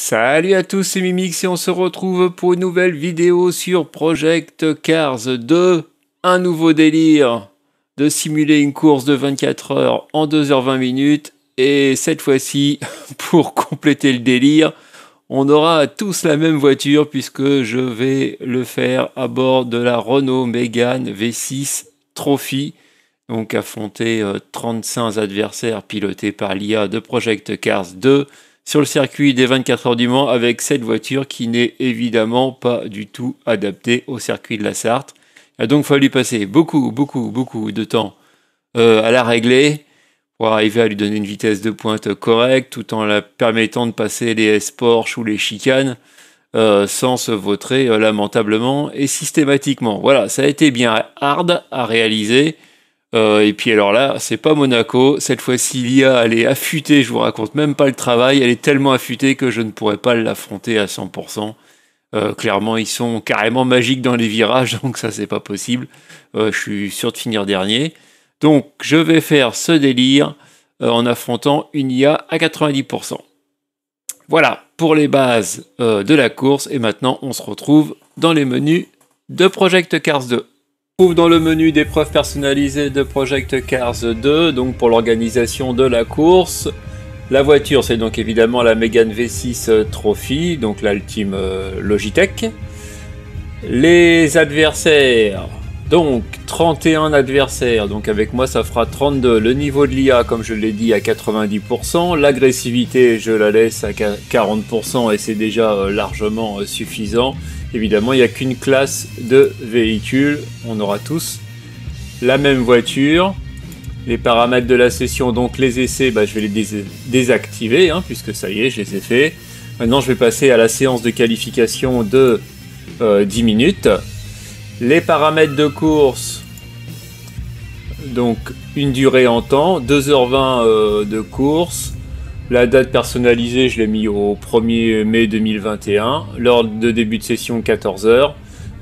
Salut à tous, c'est Mimix et on se retrouve pour une nouvelle vidéo sur Project Cars 2. Un nouveau délire de simuler une course de 24 heures en 2h20 minutes. Et cette fois-ci, pour compléter le délire, on aura tous la même voiture puisque je vais le faire à bord de la Renault Mégane V6 Trophy. Donc affronter 35 adversaires pilotés par l'IA de Project Cars 2 sur le circuit des 24 heures du Mans avec cette voiture qui n'est évidemment pas du tout adaptée au circuit de la Sarthe. Il a donc fallu passer beaucoup de temps à la régler pour arriver à lui donner une vitesse de pointe correcte tout en la permettant de passer les S-Porsche ou les chicanes sans se vautrer lamentablement et systématiquement. Voilà, ça a été bien hard à réaliser. Et puis alors là, c'est pas Monaco. Cette fois-ci, l'IA, elle est affûtée. Je vous raconte même pas le travail. Elle est tellement affûtée que je ne pourrais pas l'affronter à 100%. Clairement, ils sont carrément magiques dans les virages, donc ça, c'est pas possible. Je suis sûr de finir dernier. Donc, je vais faire ce délire en affrontant une IA à 90%. Voilà pour les bases de la course. Et maintenant, on se retrouve dans les menus de Project Cars 2. On se trouve dans le menu d'épreuves personnalisées de Project Cars 2, donc pour l'organisation de la course. La voiture, c'est donc évidemment la Mégane V6 Trophy, donc là le team Logitech. Les adversaires, donc 31 adversaires, donc avec moi ça fera 32. Le niveau de l'IA, comme je l'ai dit, à 90%. L'agressivité, je la laisse à 40% et c'est déjà largement suffisant. Évidemment, il n'y a qu'une classe de véhicule. On aura tous la même voiture. Les paramètres de la session, donc les essais, je vais les désactiver, puisque ça y est, je les ai faits. Maintenant, je vais passer à la séance de qualification de 10 minutes. Les paramètres de course, donc une durée en temps, 2h20 de course. La date personnalisée, je l'ai mis au 1er mai 2021. L'heure de début de session, 14h.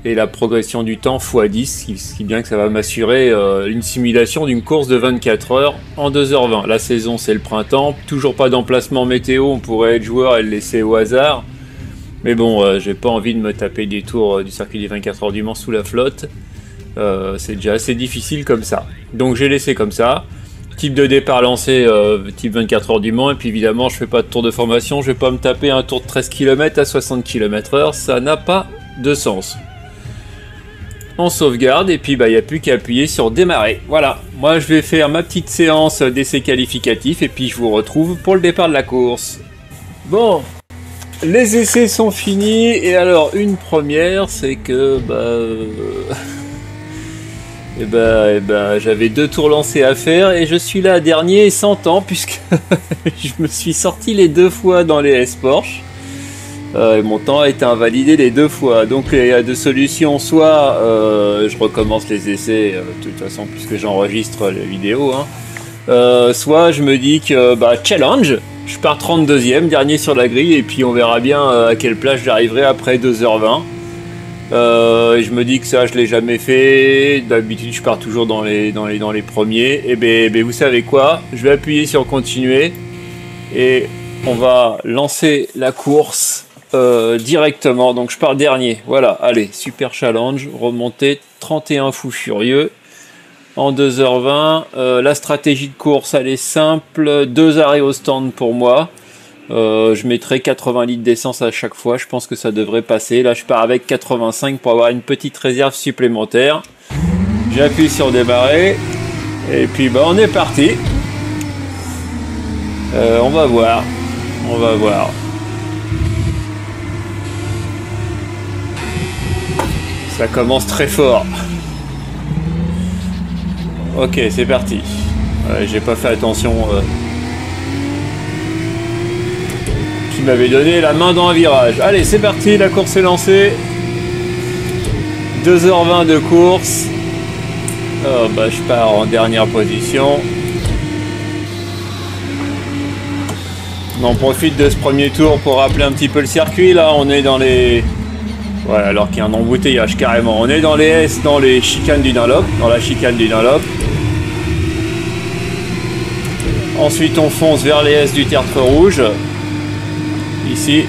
Et la progression du temps x10, ce qui est bien que ça va m'assurer une simulation d'une course de 24 heures en 2h20. La saison, c'est le printemps. Toujours pas d'emplacement météo. On pourrait être joueur et le laisser au hasard. Mais bon, j'ai pas envie de me taper des tours du circuit des 24 heures du Mans sous la flotte. C'est déjà assez difficile comme ça. Donc j'ai laissé comme ça. Type de départ lancé, type 24 heures du Mans, et puis évidemment je fais pas de tour de formation, je vais pas me taper un tour de 13 km à 60 km/h, ça n'a pas de sens. On sauvegarde, et puis il n'y a plus qu'à appuyer sur démarrer. Voilà, moi je vais faire ma petite séance d'essai qualificatif, et puis je vous retrouve pour le départ de la course. Bon, les essais sont finis, et alors une première, c'est que j'avais 2 tours lancés à faire et je suis là dernier sans temps puisque je me suis sorti les 2 fois dans les S-Porsche et mon temps a été invalidé les 2 fois. Donc il y a 2 solutions, soit je recommence les essais de toute façon puisque j'enregistre les vidéos, soit je me dis que challenge, je pars 32e, dernier sur la grille et puis on verra bien à quelle place j'arriverai après 2h20. Je me dis que ça je l'ai jamais fait, d'habitude je pars toujours dans les premiers, et vous savez quoi, je vais appuyer sur continuer et on va lancer la course directement, donc je pars dernier, voilà, allez, super challenge, remonter 31 fous furieux en 2h20, la stratégie de course elle est simple, 2 arrêts au stand pour moi. Je mettrai 80 litres d'essence à chaque fois, je pense que ça devrait passer. Là je pars avec 85 pour avoir une petite réserve supplémentaire. J'appuie sur démarrer et puis on est parti. On va voir. Ça commence très fort. Ok, c'est parti. J'ai pas fait attention. Qui m'avait donné la main dans un virage. Allez, c'est parti, la course est lancée. 2h20 de course. Je pars en dernière position. On en profite de ce premier tour pour rappeler un petit peu le circuit. Là, on est dans les... Ouais, alors qu'il y a un embouteillage carrément. On est dans les S, dans les chicanes du Dunlop. Dans la chicane du Dunlop. Ensuite, on fonce vers les S du Tertre Rouge. Ici,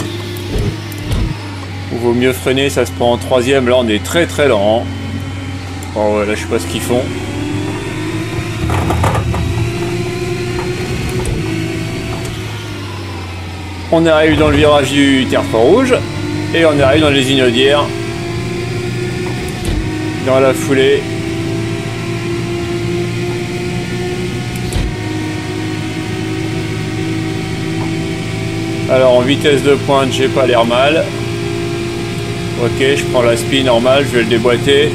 Il vaut mieux freiner, ça se prend en troisième. Là, on est très très lent. Oh ouais, là, je sais pas ce qu'ils font. On arrive dans le virage du terre-fort rouge. Et on arrive dans les Inaudières. Dans la foulée. Alors en vitesse de pointe, j'ai pas l'air mal. Ok, je prends la spi normale, je vais le déboîter.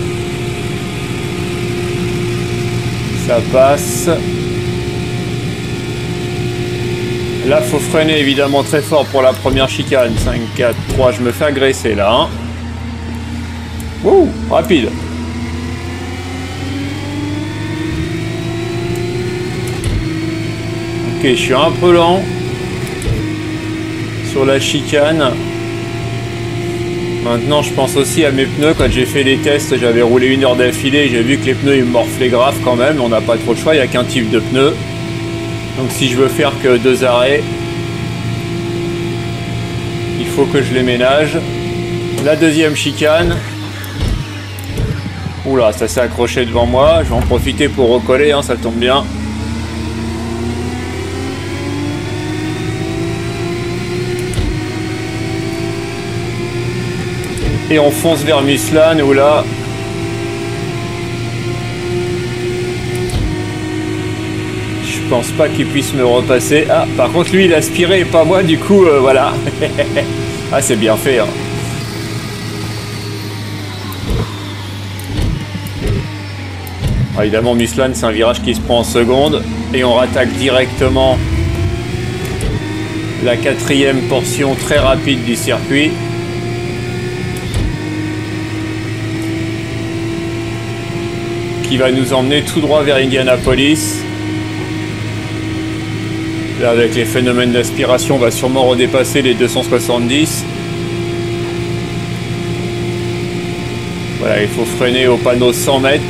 Ça passe. Là, faut freiner évidemment très fort pour la première chicane. 5, 4, 3, je me fais agresser là. Hein. Wouh, rapide. Ok, je suis un peu lent sur la chicane. Maintenant, je pense aussi à mes pneus. Quand j'ai fait les tests, j'avais roulé 1 heure d'affilée. J'ai vu que les pneus ils morflaient grave quand même. On n'a pas trop de choix, il n'y a qu'un type de pneu. Donc si je veux faire que 2 arrêts, il faut que je les ménage. La deuxième chicane. Oula, ça s'est accroché devant moi. Je vais en profiter pour recoller, hein, ça tombe bien. Et on fonce vers Muslan où là... Je pense pas qu'il puisse me repasser. Ah, par contre lui il a aspiré et pas moi, du coup voilà. Ah, c'est bien fait. Hein. Ah, évidemment Muslan c'est un virage qui se prend en seconde. Et on rattaque directement la 4e portion très rapide du circuit. Qui va nous emmener tout droit vers Indianapolis. Là, avec les phénomènes d'aspiration, on va sûrement redépasser les 270. Voilà, il faut freiner au panneau 100 mètres.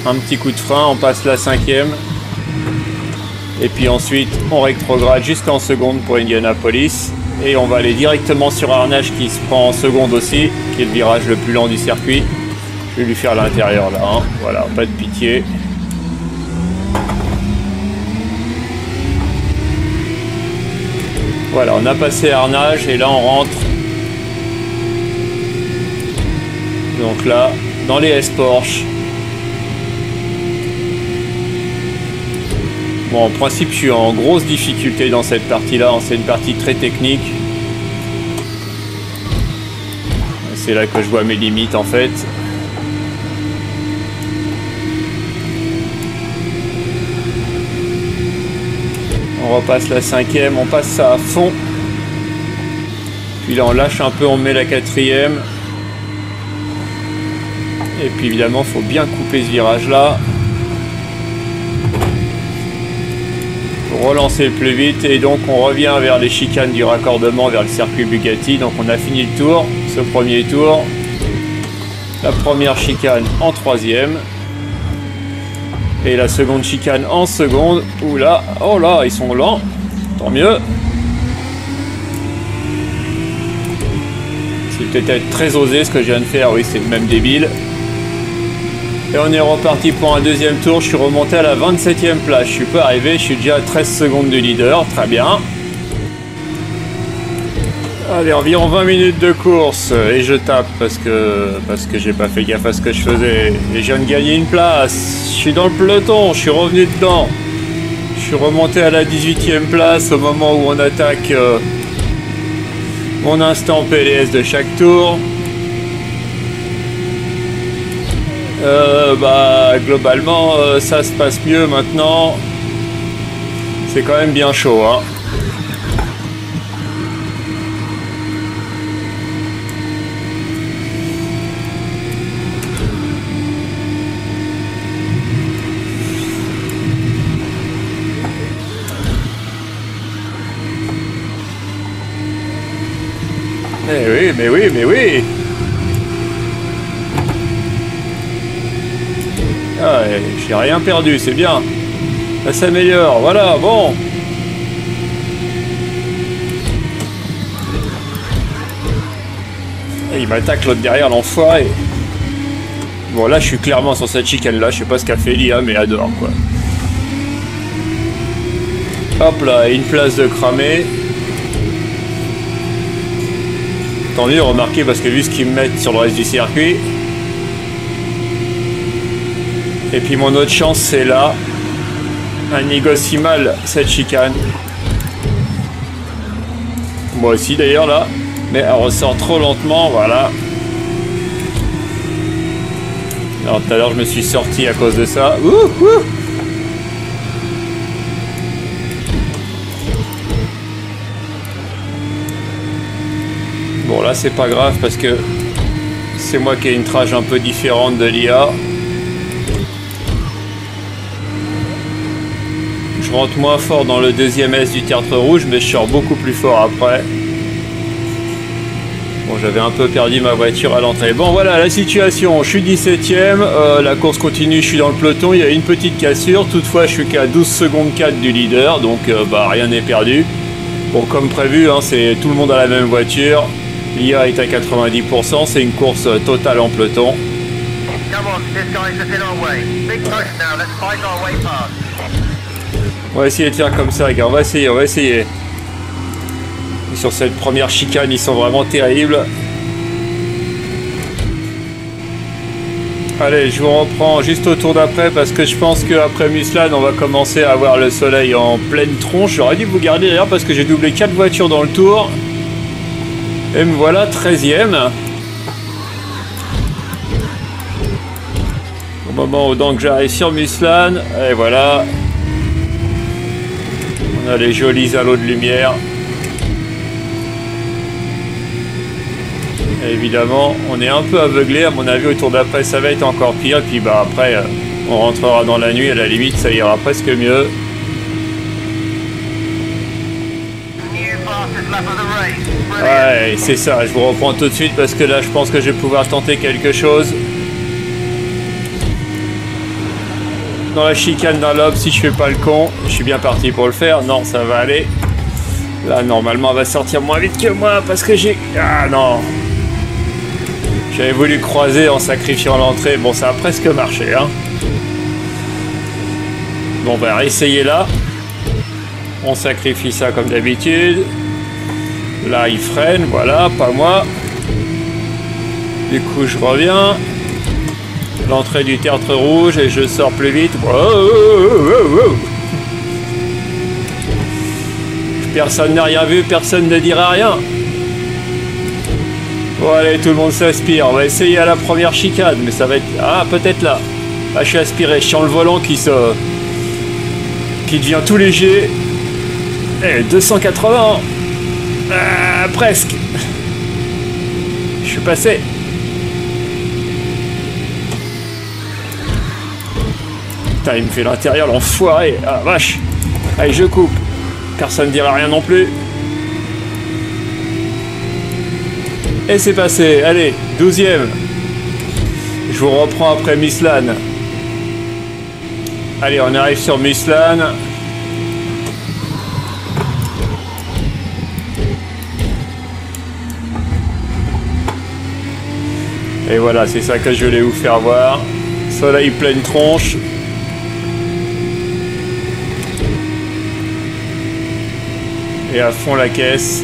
Un petit coup de frein, on passe la 5e. Et puis ensuite, on rétrograde jusqu'en seconde pour Indianapolis. Et on va aller directement sur Arnage qui se prend en seconde aussi, qui est le virage le plus lent du circuit. Je vais lui faire l'intérieur là, hein. Voilà, pas de pitié. Voilà, on a passé Arnage et là on rentre. Donc là, dans les S-Porsche. Bon, en principe, je suis en grosse difficulté dans cette partie-là. C'est une partie très technique. C'est là que je vois mes limites en fait. On repasse la 5e, on passe ça à fond. Puis là on lâche un peu, on met la 4e. Et puis évidemment il faut bien couper ce virage là. Pour relancer le plus vite. Et donc on revient vers les chicanes du raccordement vers le circuit Bugatti. Donc on a fini le tour, ce premier tour. La première chicane en 3e. Et la seconde chicane en seconde. Oula, oh là, ils sont lents. Tant mieux. C'est peut-être très osé ce que je viens de faire. Oui, c'est même débile. Et on est reparti pour un deuxième tour. Je suis remonté à la 27e place. Je suis pas arrivé. Je suis déjà à 13 secondes du leader. Très bien. Allez, environ 20 minutes de course. Et je tape parce que j'ai pas fait gaffe à ce que je faisais. Et je viens de gagner une place. Je suis dans le peloton. Je suis revenu dedans. Je suis remonté à la 18e place au moment où on attaque mon instant PLS de chaque tour. Globalement, ça se passe mieux maintenant. C'est quand même bien chaud, hein. Mais oui. Ah, j'ai rien perdu, c'est bien. Ça s'améliore, voilà, bon. Il m'attaque l'autre derrière, l'enfoiré. Bon, là, je suis clairement sur cette chicane-là. Je sais pas ce qu'a fait l'IA, mais adore, quoi. Hop là, une place de cramer. Tant mieux, remarquez, parce que vu ce qu'ils me mettent sur le reste du circuit. Et puis mon autre chance, c'est là. Elle négocie mal cette chicane. Moi aussi d'ailleurs là. Mais elle ressort trop lentement, voilà. Alors tout à l'heure je me suis sorti à cause de ça. Ouh, ouh. Bon là c'est pas grave parce que c'est moi qui ai une trage un peu différente de l'IA. Je rentre moins fort dans le deuxième S du tertre rouge, mais je sors beaucoup plus fort après. Bon, j'avais un peu perdu ma voiture à l'entrée. Bon, voilà la situation. Je suis 17ème, la course continue, je suis dans le peloton. Il y a une petite cassure. Toutefois, je suis qu'à 12 secondes 4 du leader, donc rien n'est perdu. Bon, comme prévu, hein, c'est tout le monde a la même voiture. L'IA est à 90%. C'est une course totale en peloton. On va essayer de faire comme ça, les gars. On va essayer, on va essayer. Sur cette première chicane, ils sont vraiment terribles. Allez, je vous reprends juste au tour d'après parce que je pense qu'après Muslan, on va commencer à avoir le soleil en pleine tronche. J'aurais dû vous garder d'ailleurs parce que j'ai doublé 4 voitures dans le tour. Et me voilà 13ème. Au moment où donc j'arrive sur Muslan, et voilà. On a les jolis halos de lumière. Et évidemment, on est un peu aveuglé. À mon avis, au tour d'après, ça va être encore pire. Puis bah après, on rentrera dans la nuit. À la limite, ça ira presque mieux. Ouais, c'est ça. Je vous reprends tout de suite parce que là, je pense que je vais pouvoir tenter quelque chose. Dans la chicane d'un lobe, si je fais pas le con, je suis bien parti pour le faire. Non, ça va aller. Là, normalement, elle va sortir moins vite que moi parce que j'ai... Ah non. J'avais voulu croiser en sacrifiant l'entrée. Bon, ça a presque marché, hein. Bon, ben, réessayez là. On sacrifie ça comme d'habitude. Là, il freine. Voilà, pas moi. Du coup, je reviens. L'entrée du tertre rouge et je sors plus vite. Personne n'a rien vu, personne ne dira rien. Bon allez, tout le monde s'aspire. On va essayer à la première chicane, mais ça va être... Ah, peut-être là. Ah, je suis aspiré. Je sens le volant qui devient tout léger. Et 280. Presque. Je suis passé. Putain, il me fait l'intérieur, l'enfoiré. Ah, vache. Allez, je coupe. Personne ne dira rien non plus. Et c'est passé. Allez, 12ème. Je vous reprends après Muslan. Allez, on arrive sur Muslan. Et voilà, c'est ça que je voulais vous faire voir. Soleil pleine tronche. Et à fond la caisse.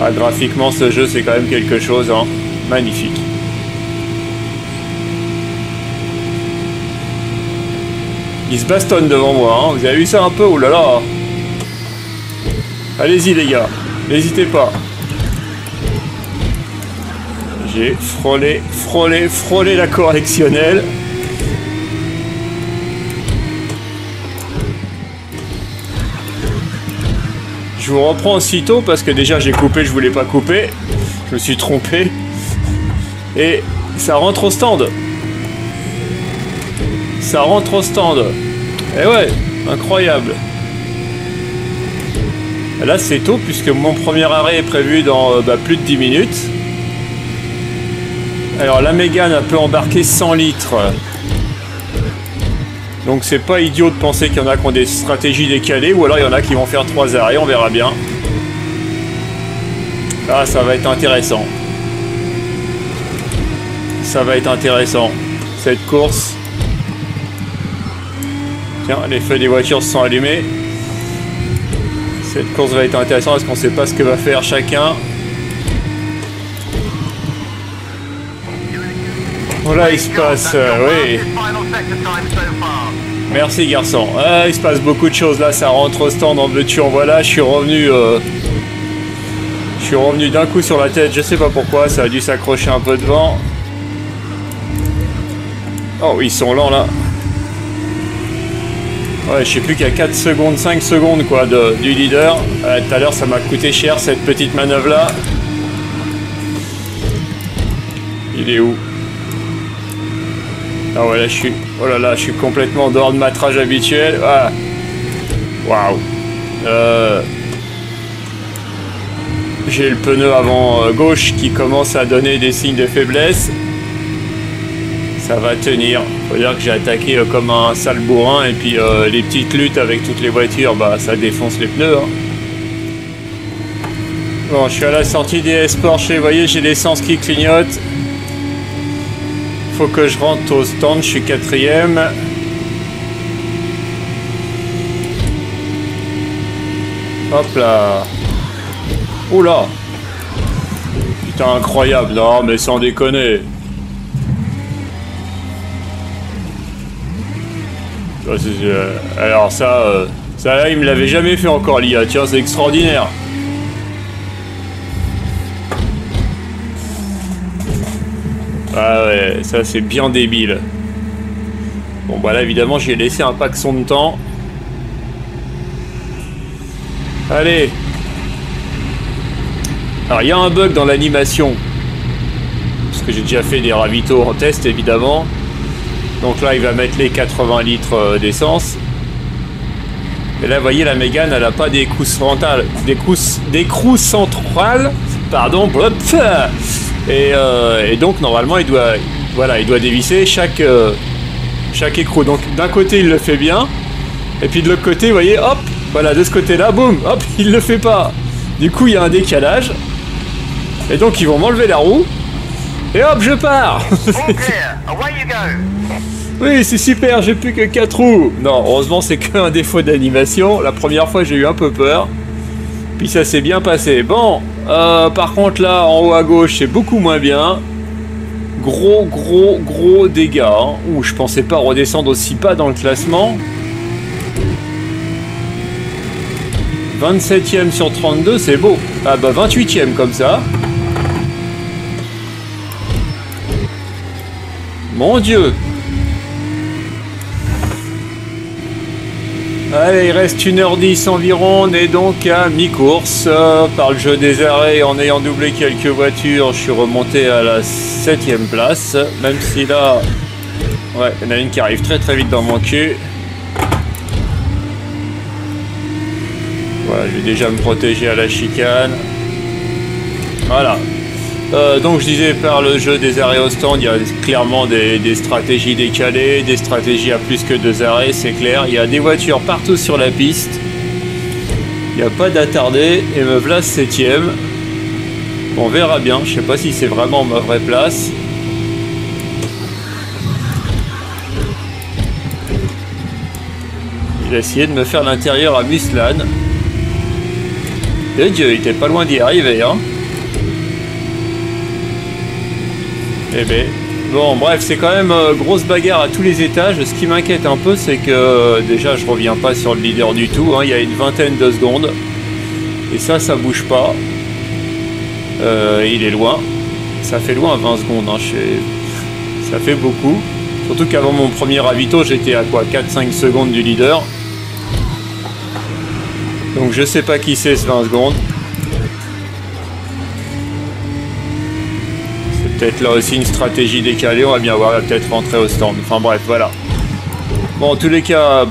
Ah, graphiquement, ce jeu, c'est quand même quelque chose, hein. Magnifique. Il se bastonne devant moi, hein. Vous avez vu ça un peu? Oh là là. Allez-y, les gars. N'hésitez pas. J'ai frôlé la correctionnelle. Je vous reprends aussitôt parce que déjà j'ai coupé, je voulais pas couper. Je me suis trompé. Et ça rentre au stand. Ça rentre au stand. Et ouais, incroyable. Là c'est tôt puisque mon premier arrêt est prévu dans plus de 10 minutes. Alors la Mégane peut embarquer 100 litres. Donc c'est pas idiot de penser qu'il y en a qui ont des stratégies décalées, ou alors il y en a qui vont faire 3 arrêts, on verra bien. Ah, ça va être intéressant. Ça va être intéressant, cette course. Tiens, les feux des voitures se sont allumés. Cette course va être intéressante parce qu'on ne sait pas ce que va faire chacun. Voilà, il se passe... oui. Merci, garçon. Ah, il se passe beaucoup de choses là, ça rentre au stand en veux-tu en voilà. Je suis revenu d'un coup sur la tête, je sais pas pourquoi, ça a dû s'accrocher un peu devant. Oh, ils sont lents là. Ouais, je sais plus qu'à 4 secondes, 5 secondes quoi du leader. Tout à l'heure, ça m'a coûté cher cette petite manœuvre là. Il est où? Ah ouais, là je suis... Oh là là, je suis complètement dehors de ma trage habituelle. Ah. Waouh. J'ai le pneu avant gauche qui commence à donner des signes de faiblesse. Ça va tenir. Faut dire que j'ai attaqué comme un sale bourrin et puis les petites luttes avec toutes les voitures, bah ça défonce les pneus. Hein. Bon, je suis à la sortie des S-Porsche, vous voyez, j'ai l'essence qui clignote. Faut que je rentre au stand, je suis 4e. Hop là. Oula. Putain, incroyable. Non, mais sans déconner. Alors ça là, il me l'avait jamais fait encore, l'IA. Tiens, c'est extraordinaire. Ah ouais, ça c'est bien débile. Bon bah là évidemment j'ai laissé un paxon de temps. Allez. Alors il y a un bug dans l'animation. Parce que j'ai déjà fait des ravitaux en test évidemment. Donc là il va mettre les 80 litres d'essence. Et là vous voyez la Mégane elle a pas d'écrou central. D'écrou central. Pardon. Et donc normalement il doit dévisser chaque écrou. Donc d'un côté il le fait bien, et puis de l'autre côté vous voyez hop, voilà de ce côté là, boum, hop, il le fait pas. Du coup il y a un décalage, et donc ils vont m'enlever la roue, et hop je pars. Oui c'est super, j'ai plus que 4 roues. Non heureusement c'est qu'un défaut d'animation. La première fois j'ai eu un peu peur. Puis ça s'est bien passé. Bon, par contre là, en haut à gauche, c'est beaucoup moins bien. Gros dégâts. Hein. Ouh, je pensais pas redescendre aussi bas dans le classement. 27e sur 32, c'est beau. Ah bah 28e comme ça. Mon Dieu. Allez, il reste 1h10 environ, on est donc à mi-course. Par le jeu des arrêts, en ayant doublé quelques voitures, je suis remonté à la 7e place. Même si là, ouais, il y en a une qui arrive très vite dans mon cul. Voilà, je vais déjà me protéger à la chicane. Voilà. Donc je disais, par le jeu des arrêts au stand, il y a clairement des stratégies décalées, des stratégies à plus que 2 arrêts, c'est clair. Il y a des voitures partout sur la piste. Il n'y a pas d'attardé, et me place 7e. On verra bien, je sais pas si c'est vraiment ma vraie place. Il a essayé de me faire l'intérieur à Muslan. Et Dieu, il était pas loin d'y arriver, hein. Eh ben, bon bref, c'est quand même grosse bagarre à tous les étages. Ce qui m'inquiète un peu, c'est que déjà je reviens pas sur le leader du tout, hein. Il y a une vingtaine de secondes. Et ça bouge pas. Il est loin. Ça fait loin 20 secondes, hein. Ça fait beaucoup. Surtout qu'avant mon premier ravito, j'étais à quoi, 4-5 secondes du leader. Donc je sais pas qui c'est ce 20 secondes. Peut-être là aussi une stratégie décalée, on va bien voir, peut-être rentrer au stand. Enfin bref, voilà. Bon, en tous les cas,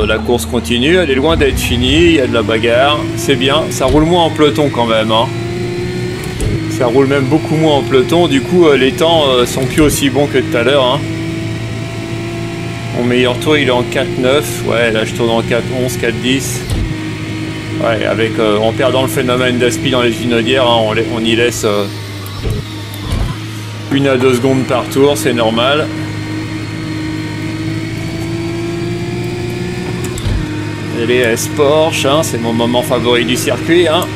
la course continue, elle est loin d'être finie, il y a de la bagarre, c'est bien. Ça roule moins en peloton quand même, hein. Ça roule même beaucoup moins en peloton, du coup les temps sont plus aussi bons que tout à l'heure, hein. Mon meilleur tour il est en 4.9, ouais là je tourne en 4.11, 4.10. Ouais, avec en perdant le phénomène d'aspi dans les unodières, hein, on y laisse 1 à 2 secondes par tour, c'est normal. Et les S-Porsche, hein, c'est mon moment favori du circuit. Hein.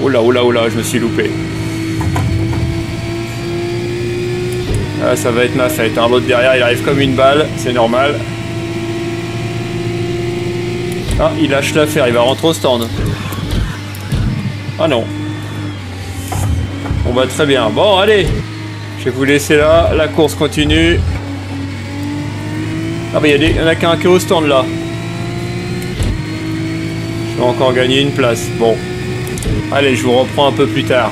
Oula, oula, oula, je me suis loupé. Ah, ça va être ma fête. Hein. L'autre derrière, il arrive comme une balle, c'est normal. Ah, il lâche l'affaire, il va rentrer au stand. Ah non. On va très bien. Bon, allez. Je vais vous laisser là. La course continue. Ah, bah, il y en a qu'un qui est au stand là. Je vais encore gagner une place. Bon. Allez, je vous reprends un peu plus tard.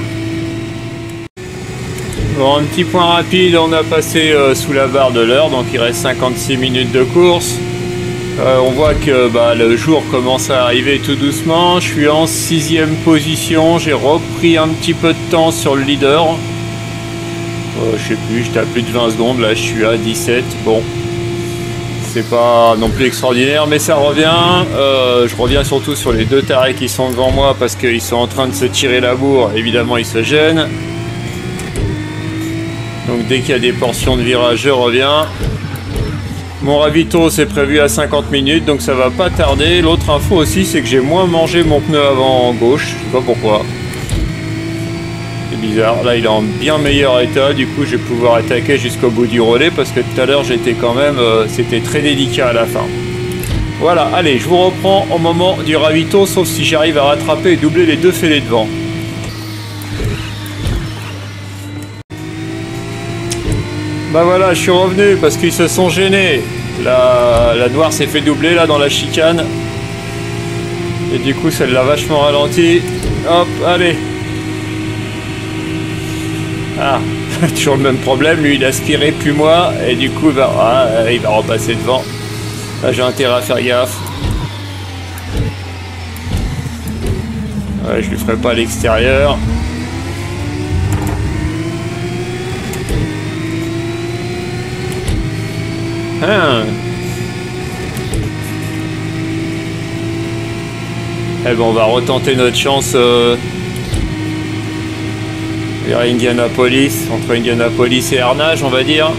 Bon, un petit point rapide. On a passé sous la barre de l'heure. Donc, il reste 56 minutes de course. On voit que le jour commence à arriver tout doucement. Je suis en 6e position. J'ai repris un petit peu de temps sur le leader. Je sais plus, j'étais à plus de 20 secondes. Là, je suis à 17. Bon, c'est pas non plus extraordinaire, mais ça revient. Je reviens surtout sur les 2 tarés qui sont devant moi parce qu'ils sont en train de se tirer la bourre. Évidemment, ils se gênent. Donc, dès qu'il y a des portions de virage, je reviens. Mon ravito c'est prévu à 50 minutes donc ça va pas tarder. L'autre info aussi c'est que j'ai moins mangé mon pneu avant gauche, je sais pas pourquoi. C'est bizarre, là il est en bien meilleur état, du coup je vais pouvoir attaquer jusqu'au bout du relais parce que tout à l'heure j'étais quand même, c'était très délicat à la fin. Voilà, allez je vous reprends au moment du ravito sauf si j'arrive à rattraper et doubler les 2 fêlés devant. Bah voilà, je suis revenu parce qu'ils se sont gênés. La noire s'est fait doubler là dans la chicane. Et du coup, ça l'a vachement ralenti. Hop, allez. Ah, toujours le même problème. Lui, il aspirait plus moi. Et du coup, il va repasser devant. Là, j'ai intérêt à faire gaffe. Ouais, je lui ferai pas à l'extérieur. Eh ben on va retenter notre chance vers Indianapolis, entre Indianapolis et Arnage on va dire.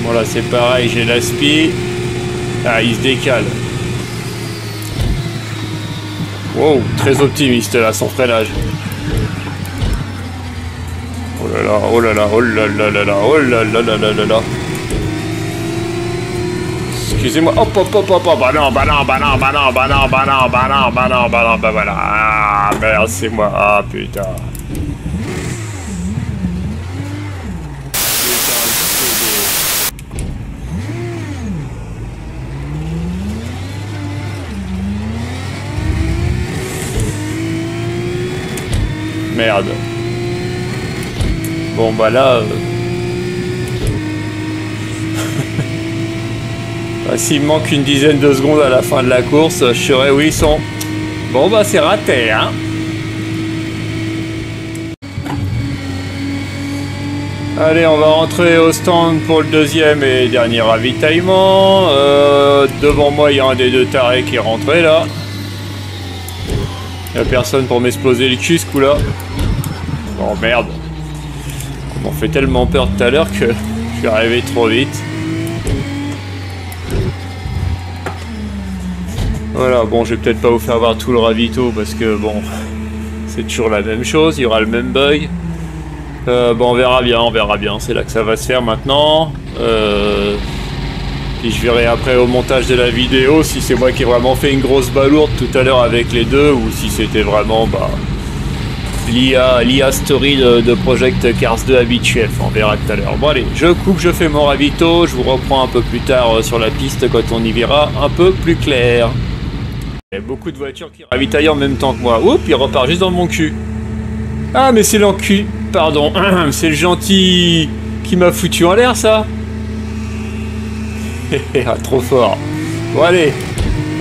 Bon là c'est pareil, j'ai l'aspi. Ah il se décale. Wow, très optimiste là son freinage. Oh là là, oh là là, oh là là là là, oh là là là là là là. Excusez-moi, hop hop hop hop hop, bah non, bah non, bah non, bah non, bah non, bah non, bah non, bah non, bah non, bah voilà. Ah merde, c'est moi, ah putain. Merde. Bon bah là... S'il me manque une dizaine de secondes à la fin de la course, je saurai où ils sont. Bon bah c'est raté hein. Allez on va rentrer au stand pour le 2e et dernier ravitaillement. Devant moi il y a un des 2 tarés qui est rentré là. Il n'y a personne pour m'exploser le cul ce coup là. Oh merde. On m'a fait tellement peur tout à l'heure que je suis arrivé trop vite. Voilà, bon, je vais peut-être pas vous faire voir tout le ravito parce que bon, c'est toujours la même chose, il y aura le même bug. Bon, on verra bien, c'est là que ça va se faire maintenant. Puis je verrai après au montage de la vidéo si c'est moi qui ai vraiment fait une grosse balourde tout à l'heure avec les deux ou si c'était vraiment l'IA story de Project Cars 2 habituel. On verra tout à l'heure. Bon allez, je coupe, je fais mon ravito, je vous reprends un peu plus tard sur la piste quand on y verra un peu plus clair. Il y a beaucoup de voitures qui ravitaillent en même temps que moi. Oups, il repart juste dans mon cul. Ah mais c'est l'enculé, pardon, c'est le gentil qui m'a foutu en l'air ça. Ah, trop fort. Bon allez,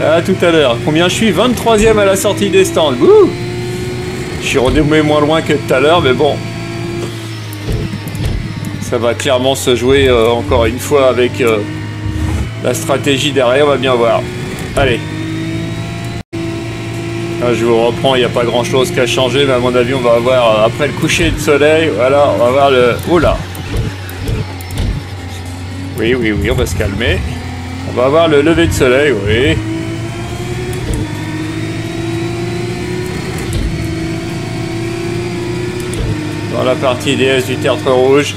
à tout à l'heure. Combien je suis? 23e à la sortie des stands. Ouh, je suis renommé moins loin que tout à l'heure, mais bon. Ça va clairement se jouer encore une fois avec la stratégie derrière, on va bien voir. Allez. Là, je vous reprends, il n'y a pas grand chose qu'à changer, mais à mon avis on va avoir, après le coucher de soleil, voilà, on va voir le... Oh là. Oui, oui, oui, on va se calmer. On va avoir le lever de soleil, oui. Dans la partie déesse du tertre rouge.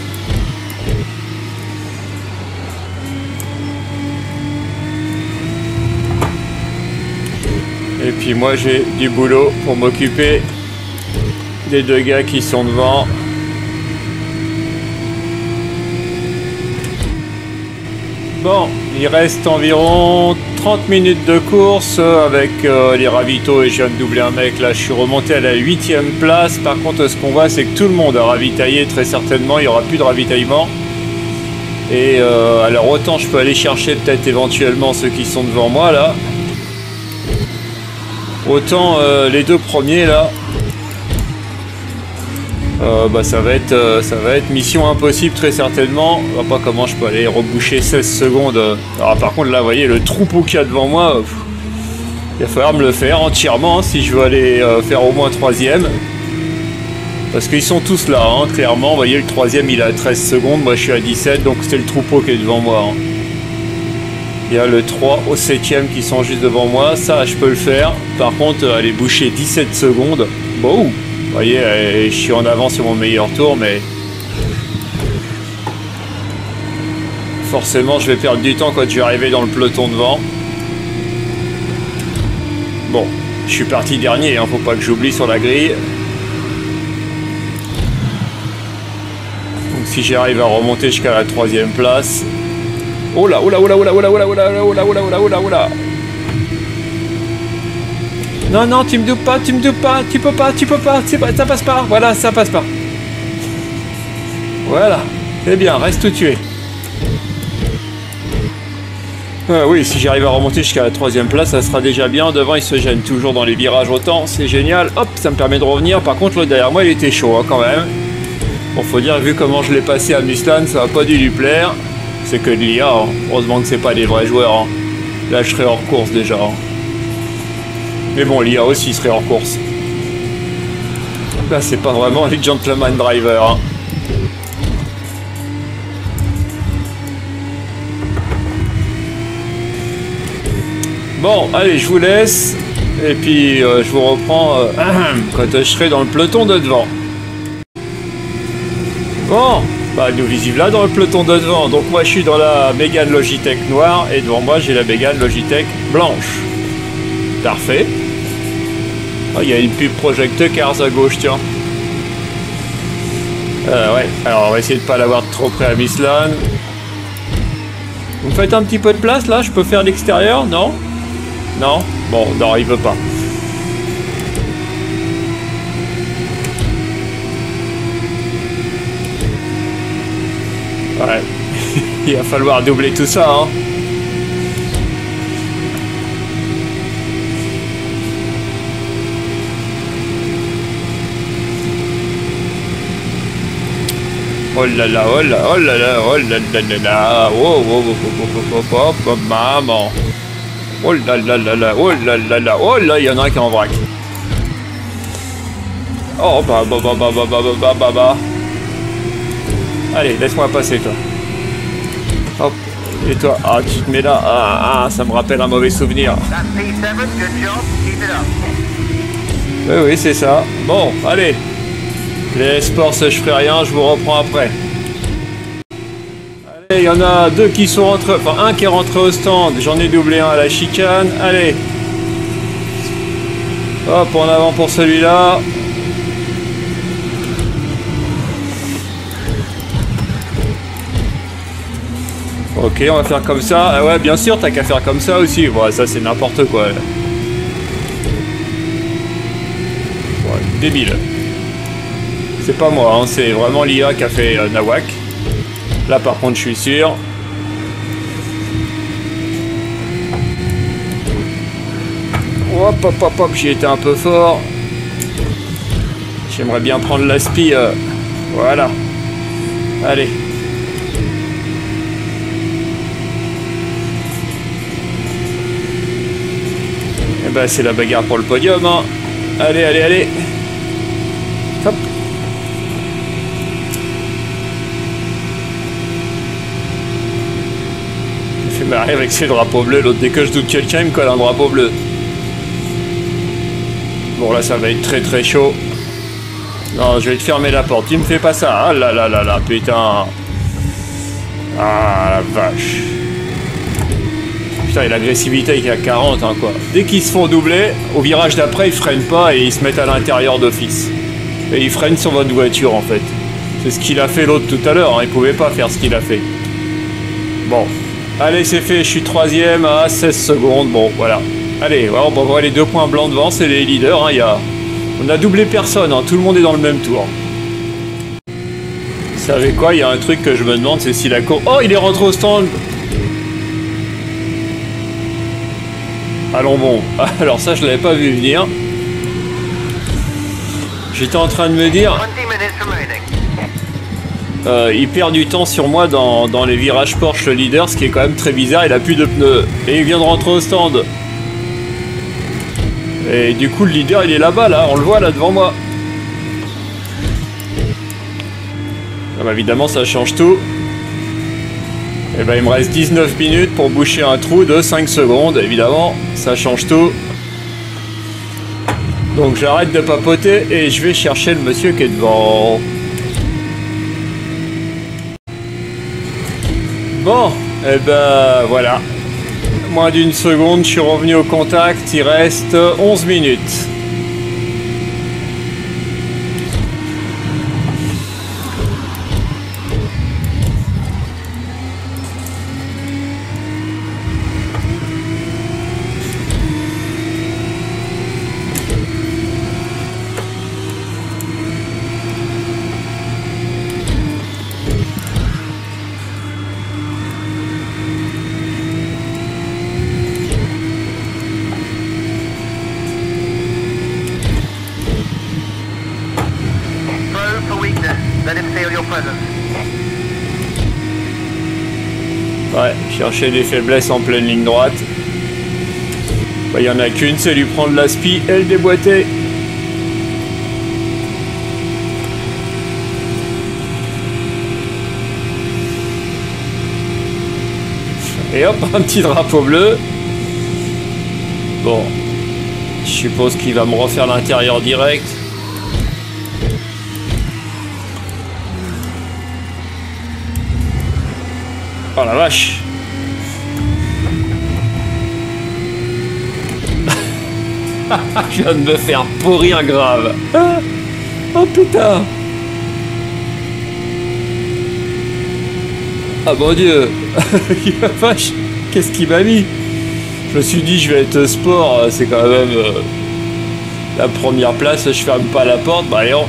Et puis moi j'ai du boulot pour m'occuper des deux gars qui sont devant. Bon, il reste environ 30 minutes de course avec les ravitaux et je viens de doubler un mec. Là je suis remonté à la 8e place. Par contre ce qu'on voit c'est que tout le monde a ravitaillé très certainement. Il n'y aura plus de ravitaillement. Et alors autant je peux aller chercher peut-être éventuellement ceux qui sont devant moi là. Autant les deux premiers là, bah, ça va être mission impossible très certainement. Je vois pas comment je peux aller reboucher 16 secondes. Alors par contre là vous voyez le troupeau qu'il y a devant moi, il va falloir me le faire entièrement si je veux aller faire au moins 3e. Parce qu'ils sont tous là, hein, clairement. Vous voyez le 3e il est à 13 secondes, moi je suis à 17, donc c'est le troupeau qui est devant moi. Hein. Il y a le 3 au 7e qui sont juste devant moi. Ça, je peux le faire. Par contre, aller boucher 17 secondes. Bon, vous voyez, je suis en avance sur mon meilleur tour, mais... forcément, je vais perdre du temps quand je vais arriver dans le peloton devant. Bon, je suis parti dernier, hein, faut pas que j'oublie sur la grille. Donc si j'arrive à remonter jusqu'à la 3e place... Oh là, oh là, oh là, oh là, oh là, oh là, oh là, oh là, oh là, oh là, oh là, oh là. Non, non, tu me doutes pas, tu peux pas, ça passe pas, voilà, ça passe pas. Voilà, c'est bien, reste où tu es. Oui, si j'arrive à remonter jusqu'à la 3e place, ça sera déjà bien. Devant, il se gêne toujours dans les virages autant, c'est génial. Hop, ça me permet de revenir. Par contre, l'autre derrière moi, il était chaud, hein, quand même. Bon, faut dire, vu comment je l'ai passé à Muslan, ça va pas dû lui plaire. C'est que de l'IA, hein. Heureusement que c'est pas des vrais joueurs. Hein. Là, je serais hors course déjà. Hein. Mais bon, l'IA aussi serait hors course. Là, c'est pas vraiment les gentleman drivers. Hein. Bon, allez, je vous laisse. Et puis, je vous reprends quand je serai dans le peloton de devant. Bon. Bah, nous visible là dans le peloton de devant. Donc moi je suis dans la Mégane Logitech noire et devant moi j'ai la Mégane Logitech blanche. Parfait. Ah, il y a une pub Project Cars à gauche, tiens. Ouais, alors on va essayer de pas l'avoir trop près à Mislan. Vous me faites un petit peu de place là, je peux faire l'extérieur, non? Non? Bon, non, il veut pas. Ouais, il va falloir doubler tout ça, hein. Oh là là, oh là, oh là là, oh là là là là, oh, oh, oh, oh, oh, maman. Oh là là là là, oh là là là, oh là, il y en a un qui est en vrac. Oh bah bah bah bah bah bah bah bah bah. Allez, laisse-moi passer, toi. Hop, et toi, ah, tu te mets là, ah, ça me rappelle un mauvais souvenir. Oui, oui, c'est ça. Bon, allez. Les sports, je ferai rien, je vous reprends après. Allez, il y en a deux qui sont rentrés, enfin un qui est rentré au stand, j'en ai doublé un à la chicane, allez. Hop, en avant pour celui-là. Ok, on va faire comme ça. Ah ouais, bien sûr, t'as qu'à faire comme ça aussi. Ouais, ça c'est n'importe quoi. Ouais, débile. C'est pas moi, hein, c'est vraiment l'IA qui a fait Nawak. Là par contre, je suis sûr. Hop, hop, hop, hop, j'y étais un peu fort. J'aimerais bien prendre l'aspi. Voilà. Allez. bah c'est la bagarre pour le podium, hein. Allez, allez, allez. Hop. Il me fait marrer avec ses drapeaux bleus. L'autre, dès que je doute quelqu'un, il me colle un drapeau bleu. Bon, là, ça va être très très chaud. Non, je vais te fermer la porte. Tu me fais pas ça. Ah là là là là, putain. Ah la vache. Putain, et l'agressivité qui est à 40, hein, quoi. Dès qu'ils se font doubler, au virage d'après, ils freinent pas et ils se mettent à l'intérieur d'office. Et ils freinent sur votre voiture, en fait. C'est ce qu'il a fait l'autre tout à l'heure, hein. Il pouvait pas faire ce qu'il a fait. Bon. Allez, c'est fait, je suis 3ème à 16 secondes. Bon, voilà. Allez, on va voir les 2 points blancs devant, c'est les leaders, hein. On a doublé personne, hein. Tout le monde est dans le même tour. Vous savez quoi, il y a un truc que je me demande, c'est si la course... Oh, il est rentré au stand. Allons bon. Alors ça, je l'avais pas vu venir. J'étais en train de me dire... il perd du temps sur moi dans les virages Porsche, le leader, ce qui est quand même très bizarre, il a plus de pneus. Et il vient de rentrer au stand. Et du coup, le leader, il est là-bas, là, on le voit là devant moi. Ah bah, évidemment, ça change tout. Et ben, il me reste 19 minutes pour boucher un trou de 5 secondes, évidemment, ça change tout. Donc j'arrête de papoter et je vais chercher le monsieur qui est devant. Bon, et ben voilà. Moins d'une seconde, je suis revenu au contact, il reste 11 minutes. Ouais, chercher des faiblesses en pleine ligne droite. Bah, y en a qu'une, c'est lui prendre la spi et le déboîter. Et hop, un petit drapeau bleu. Bon, je suppose qu'il va me refaire l'intérieur direct. Oh la vache. Je viens de me faire pourrir grave. Oh putain. Ah mon dieu. La vache. Qu'est-ce qu'il m'a mis? Je me suis dit je vais être sport. C'est quand même la première place. Je ferme pas la porte. Bah allez on.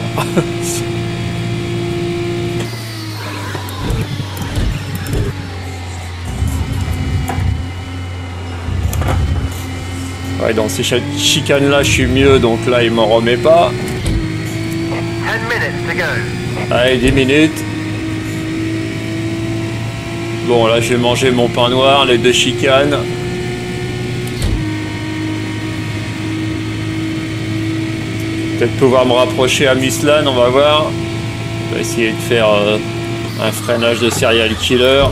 Ouais, dans ces chicanes là je suis mieux, donc là il m'en remet pas. 10 minutes to go. Allez, 10 minutes. Bon là je vais manger mon pain noir, les 2 chicanes. Peut-être pouvoir me rapprocher à Mislan, on va voir. On va essayer de faire un freinage de serial killer.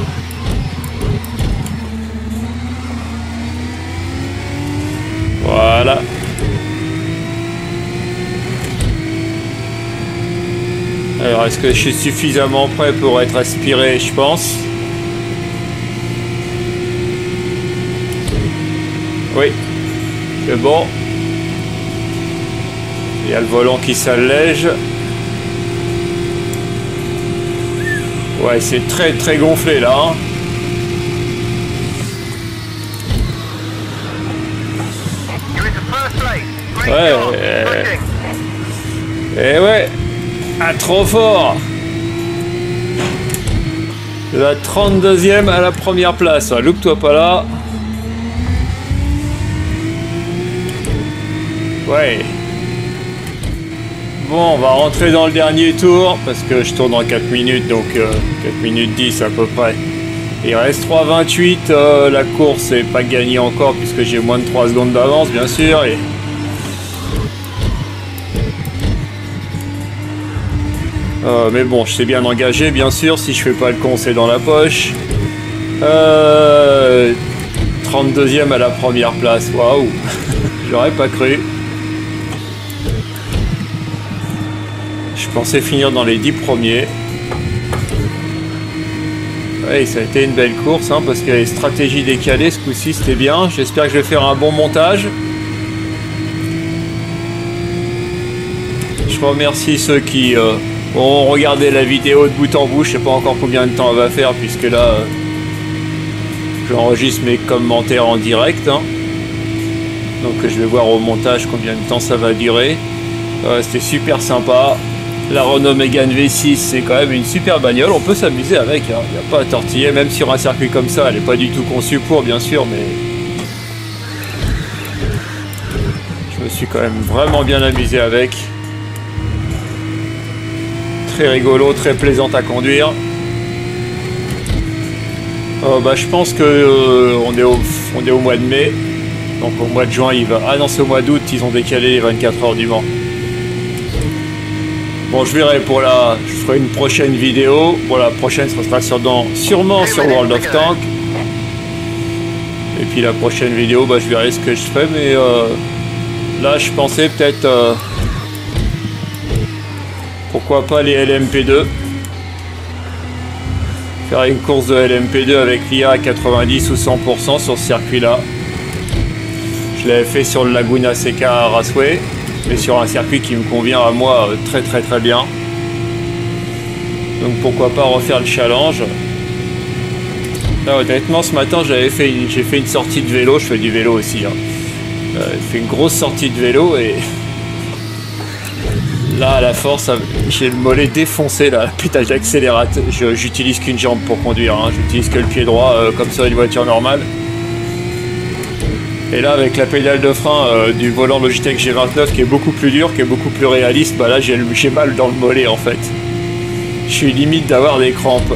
Voilà. Alors, est-ce que je suis suffisamment prêt pour être aspiré? Je pense. Oui. C'est bon. Il y a le volant qui s'allège. Ouais, c'est très très gonflé là. Hein. Ouais. Et ouais. Ah, trop fort. La 32e à la première place. Loupe-toi pas là. Ouais. Bon, on va rentrer dans le dernier tour parce que je tourne en 4 minutes, donc 4 minutes 10 à peu près. Il reste 3,28. La course n'est pas gagnée encore puisque j'ai moins de 3 secondes d'avance, bien sûr. Et... mais bon, je sais bien engagé, bien sûr. Si je fais pas le con, c'est dans la poche. 32e à la première place. Waouh. J'aurais pas cru. Je pensais finir dans les 10 premiers. Ouais, ça a été une belle course, hein, parce qu'il y a les stratégies décalées ce coup-ci, c'était bien. J'espère que je vais faire un bon montage. Je remercie ceux qui ont regardé la vidéo de bout en bout. Je sais pas encore combien de temps elle va faire, puisque là, j'enregistre mes commentaires en direct. Hein. Donc je vais voir au montage combien de temps ça va durer. C'était super sympa. La Renault Mégane V6, c'est quand même une super bagnole, on peut s'amuser avec, hein. Il n'y a pas à tortiller, même sur un circuit comme ça, elle n'est pas du tout conçue pour, bien sûr, mais... Je me suis quand même vraiment bien amusé avec. Très rigolo, très plaisante à conduire. Je pense que on est au mois de mai, donc au mois de juin, il va... Ah non, c'est au mois d'août, ils ont décalé les 24 heures du Mans. Bon, je verrai pour la... Je ferai une prochaine vidéo. Bon, la prochaine, ce sera sûrement sur World of Tanks. Et puis la prochaine vidéo, je verrai ce que je ferai. Mais là, je pensais peut-être... pourquoi pas les LMP2. Faire une course de LMP2 avec l'IA à 90 ou 100% sur ce circuit-là. Je l'avais fait sur le Laguna Seca Raceway. Mais sur un circuit qui me convient à moi très bien. Donc pourquoi pas refaire le challenge. Là, honnêtement, ce matin j'ai fait une sortie de vélo, je fais du vélo aussi. Hein. J'ai fait une grosse sortie de vélo et là à la force, j'ai le mollet défoncé, là, la pédale d'accélérateur. J'utilise qu'une jambe pour conduire, hein. J'utilise que le pied droit comme ça une voiture normale. Et là, avec la pédale de frein du volant Logitech G29 qui est beaucoup plus dur, qui est beaucoup plus réaliste, là j'ai mal dans le mollet en fait. Je suis limite d'avoir des crampes.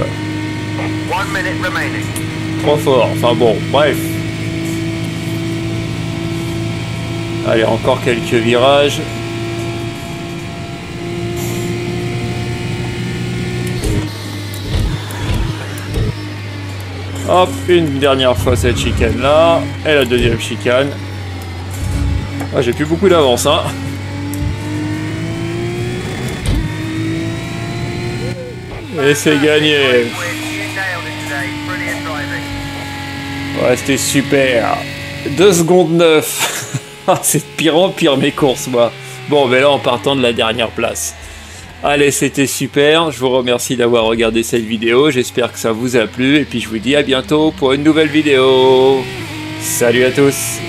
Trop fort, enfin bon, bref. Allez, encore quelques virages. Hop, une dernière fois cette chicane là, et la deuxième chicane. Ah, j'ai plus beaucoup d'avance, hein. Et c'est gagné. Ouais, c'était super. 2 secondes 9. C'est de pire en pire mes courses, moi. Bon, mais là, en partant de la dernière place. Allez, c'était super, je vous remercie d'avoir regardé cette vidéo, j'espère que ça vous a plu, et puis je vous dis à bientôt pour une nouvelle vidéo. Salut à tous!